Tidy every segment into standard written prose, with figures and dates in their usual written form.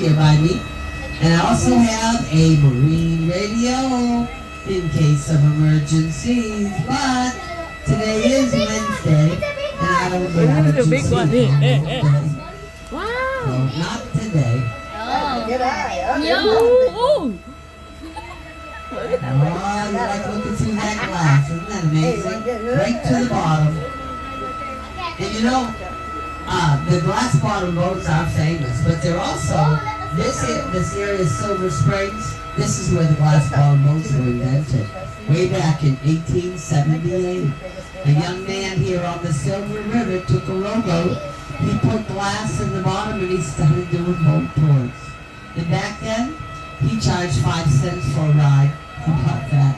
here by me. And I also have a marine radio in case of emergencies. But today is Wednesday, and I don't know what you see on Wednesday. Wow. No, not today. Yo. Oh, you like looking through that glass. Isn't that amazing? Right to the bottom. And you know, the glass bottom boats are famous, but they're also, this area is Silver Springs. This is where the glass bottom boats were invented. Way back in 1878. A young man here on the Silver River took a rowboat. He put glass in the bottom and he started doing boat tours. And back then, he charged 5 cents for a ride. How about that?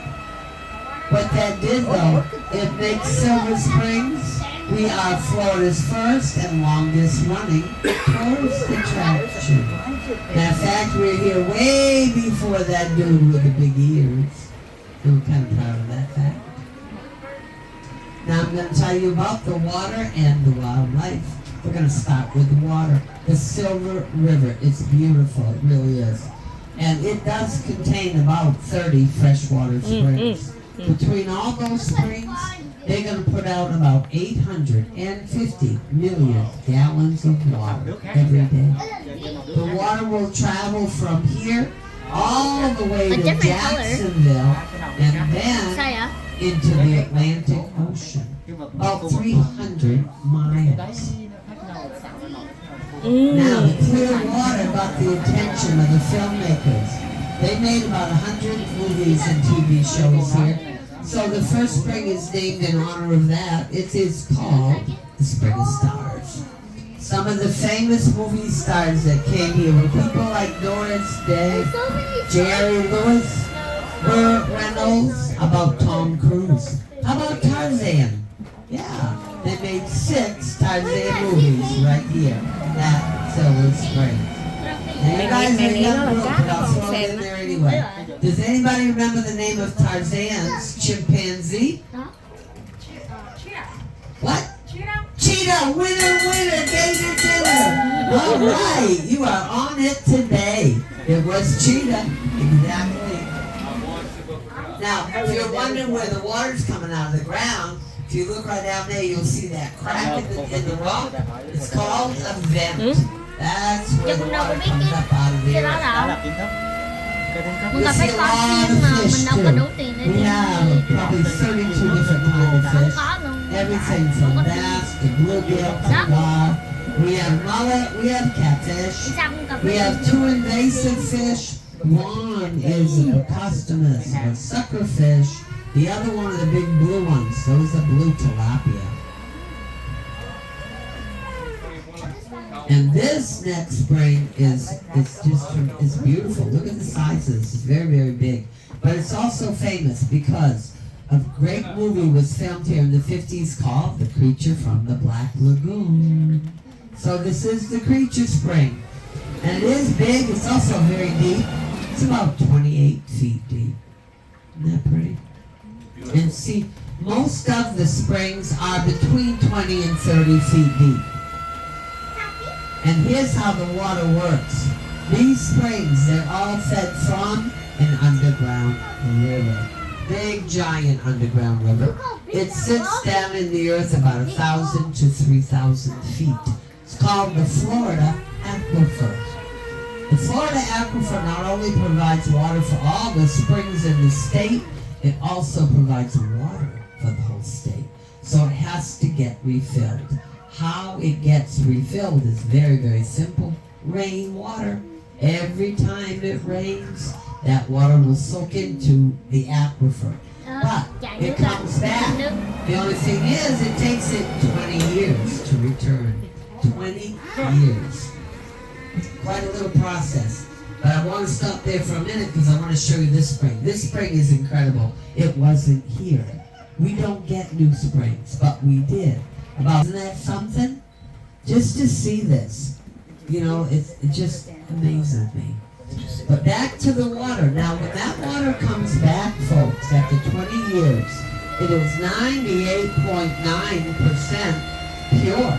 What that did though, it makes Silver Springs, we are Florida's first and longest running tourist attraction. Matter of fact, we're here way before that dude with the big ears. And we're kind of proud of that fact. Now I'm going to tell you about the water and the wildlife. We're going to start with the water. The Silver River, it's beautiful, it really is. And it does contain about 30 freshwater springs. Between all those springs, they're going to put out about 850 million gallons of water every day. The water will travel from here all the way to Jacksonville and then into the Atlantic Ocean. About 300 miles. Now, the clear water got the attention of the filmmakers. They made about 100 movies and TV shows here. So the first spring is named in honor of that. It is called the Spring of Stars. Some of the famous movie stars that came here were people like Doris Day, Jerry Lewis, Burt Reynolds, about Tom Cruise. How about Tarzan? Yeah, they made 6 Tarzan movies right here at Silver Springs. And you guys are young group, but I'll throw it in there anyway. Does anybody remember the name of Tarzan's chimpanzee? What? Cheetah! Winner! Gave your dinner! All right, you are on it today. It was Cheetah. Exactly. Now, if you're wondering where the water's coming out of the ground, if you look right down there, you'll see that crack in the rock. It's called a vent. That's where the water comes up out of the earth. Mình gặp phải con chim mà mình đâu có đủ tiền để We have probably 32 different kinds of fish. Everything from bass to bluegill to wild. We have mullet, we have catfish. We have 2 invasive fish. One is a Procostonus, a suckerfish. The other one are the big blue ones. Those are blue tilapia. And this next spring is beautiful. Look at the sizes. It's very, very big. But it's also famous because a great movie was filmed here in the 50s called The Creature from the Black Lagoon. So this is the Creature Spring. And it is big. It's also very deep. It's about 28 feet deep. Isn't that pretty? And see, most of the springs are between 20 and 30 feet deep. And here's how the water works. These springs, they're all fed from an underground river. Big, giant underground river. It sits down in the earth about 1,000 to 3,000 feet. It's called the Florida Aquifer. The Florida Aquifer not only provides water for all the springs in the state, it also provides water for the whole state. So it has to get refilled. How it gets refilled is very, very simple. Rainwater. Every time it rains, that water will soak into the aquifer. But it comes back. The only thing is, it takes it 20 years to return. 20 years. Quite a little process. But I want to stop there for a minute because I want to show you this spring. This spring is incredible. It wasn't here. We don't get new springs, but we did. Isn't that something? Just to see this, you know, it just amazes me. But back to the water. Now, when that water comes back, folks, after 20 years, it is 98.9% pure.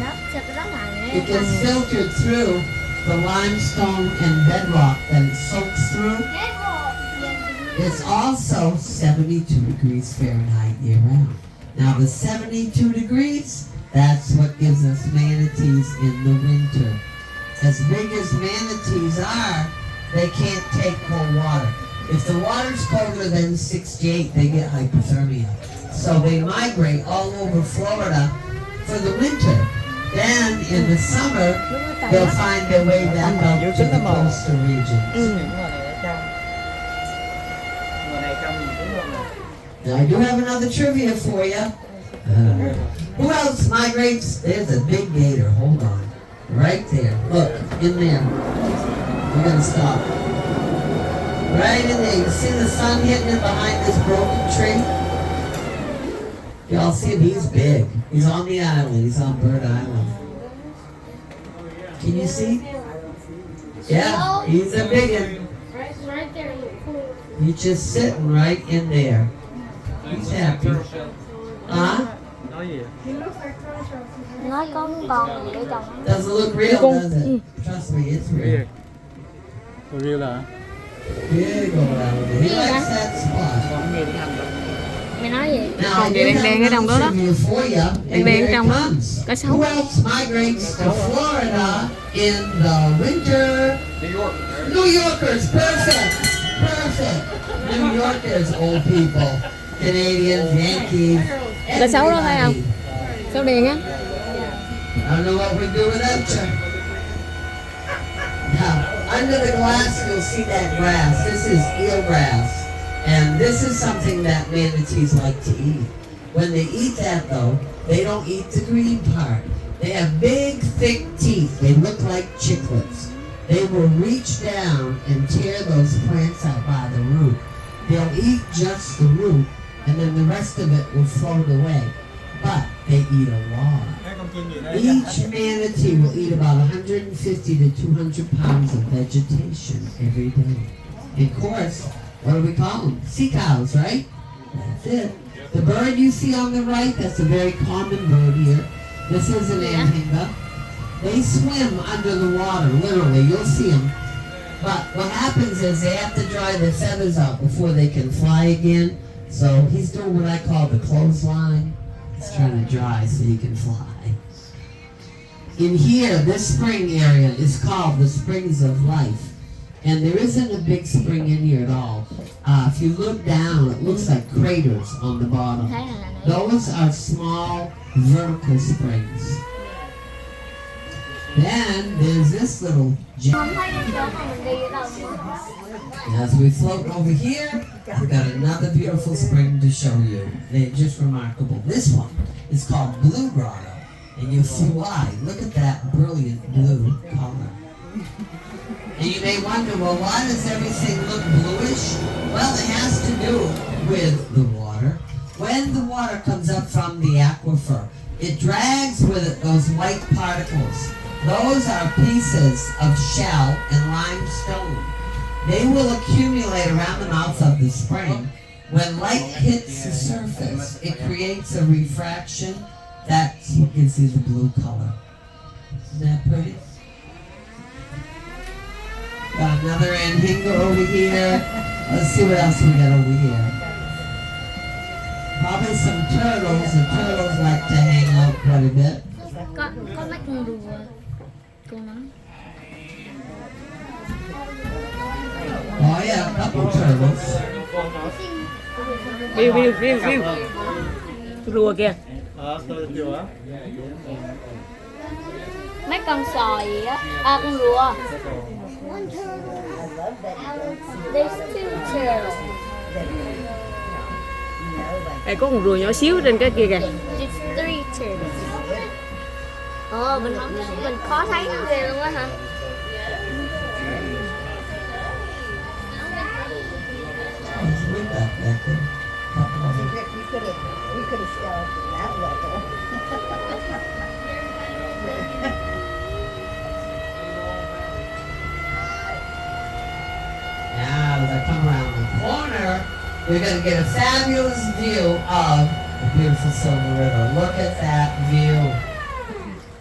It gets filtered through the limestone and bedrock that it soaks through, it's also 72 degrees Fahrenheit year round. Now the 72 degrees, that's what gives us manatees in the winter. As big as manatees are, they can't take cold water. If the water's colder than 68, they get hypothermia. So they migrate all over Florida for the winter. Then in the summer, they'll find their way back out to the coastal regions. Now I do have another trivia for you. Who else migrates? There's a big gator. Hold on. Right there. Look, in there. We're going to stop. Right in there. You see the sun hitting it behind this broken tree? Y'all see him? He's big. He's on the island. He's on Bird Island. Can you see? Yeah, he's a big one. Right there. He's just sitting right in there. He's happy. Huh? Nói con còn để chồng. Doesn't look real, does it? Trust me, it's real. Real hả? Big old alligator. He likes that spot. Mày nói gì? Now, Còn gì đen ở trong đó đó. Đen trong đó. Cá sấu. Who else migrates to Florida in the winter? New York. New Yorkers, perfect. Perfect. New Yorkers, old people. Canadians, Yankees. Cá sấu đó thấy không? everybody. Sấu đen á. I don't know what we'd do without you. Now, under the glass, you'll see that grass. This is eelgrass. And this is something that manatees like to eat. When they eat that, though, they don't eat the green part. They have big, thick teeth. They look like chiclets. They will reach down and tear those plants out by the root. They'll eat just the root, and then the rest of it will float away. But they eat a lot. Each manatee will eat about 150 to 200 pounds of vegetation every day. And of course, what do we call them? Sea cows, right? That's it. The bird you see on the right, that's a very common bird here. This is an anhinga. They swim under the water, literally. You'll see them. But what happens is they have to dry their feathers out before they can fly again. So he's doing what I call the clothesline. He's trying to dry so he can fly. In here, this spring area is called the Springs of Life. And there isn't a big spring in here at all. If you look down, it looks like craters on the bottom. Those are small vertical springs. Then there's this little gem. Không thấy cái chỗ mà mình đi ở đâu nữa. As we float over here, we've got another beautiful spring to show you. They're just remarkable. This one is called Blue Grotto. And you'll see why. Look at that brilliant blue color. And you may wonder, well, why does everything look bluish? Well, it has to do with the water. When the water comes up from the aquifer, it drags with it those white particles. Those are pieces of shell and limestone. They will accumulate around the mouth of the spring. When light hits the surface, it creates a refraction. That's what gives you the blue color. Isn't that pretty? Got another anhinga over here. Let's see what else we got over here. Probably some turtles. The turtles like to hang out quite a bit. Có mấy con rùa. Con nói. Oh yeah, a couple turtles. View. Rùa kìa. Mấy con sòi á. À, con rùa. There's two turtles. Đây có con rùa nhỏ xíu trên cái kia kìa. It's three turtles. Mình khó thấy nó ghê luôn á hả? There's wind up back there. Couple of them. We could have scaled that level. Now, as I come around the corner, you're going to get a fabulous view of the beautiful Silver River. Look at that view.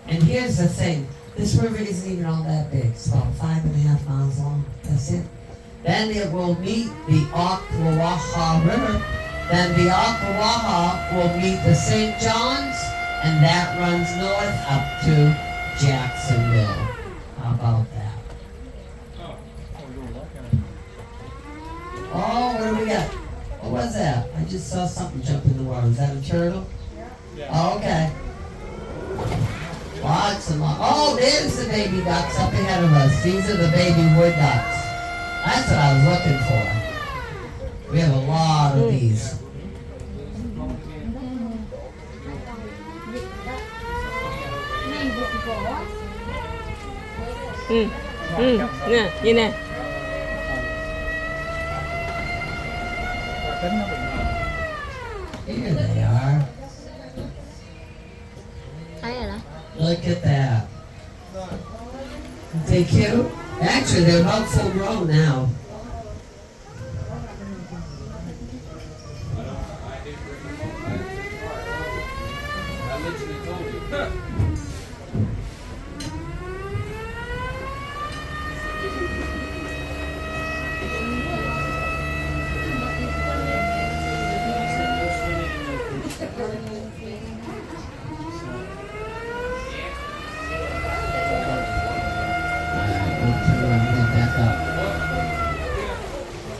And here's the thing. This river isn't even all that big. It's about 5.5 miles long. That's it. Then it will meet the Ocklawaha River. Then the Ocklawaha will meet the St. Johns, and that runs north up to Jacksonville. How about that? Oh, what do we got? What was that? I just saw something jump in the water. Is that a turtle? Oh, okay. Lots and lots. Oh, there's the baby ducks up ahead of us. These are the baby wood ducks. That's what I was looking for. We have a lot of these. Nè, nhìn nè. Here they are. Thấy rồi đó. Look at that. Aren't they cute? Actually, they're about full grown now. I literally told you.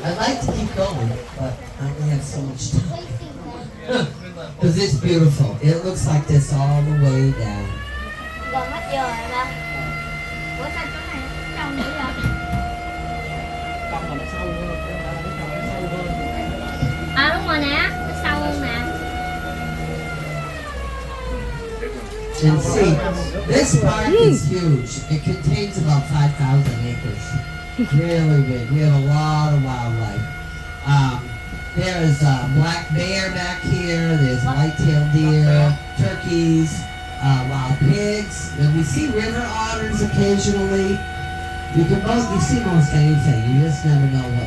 I'd like to keep going, but I only have so much time. Because it's beautiful. It looks like this all the way down. Gần hết giờ rồi đó. Ủa sao chỗ này nó trong nữa vậy? À đúng rồi nè, nó sâu hơn nè. And see, this park is huge. It contains about 5,000 acres. Really big. We have a lot of wildlife. There's a black bear back here. There's white-tailed deer, turkeys, wild pigs. And we see river otters occasionally. You see most anything. You just never know what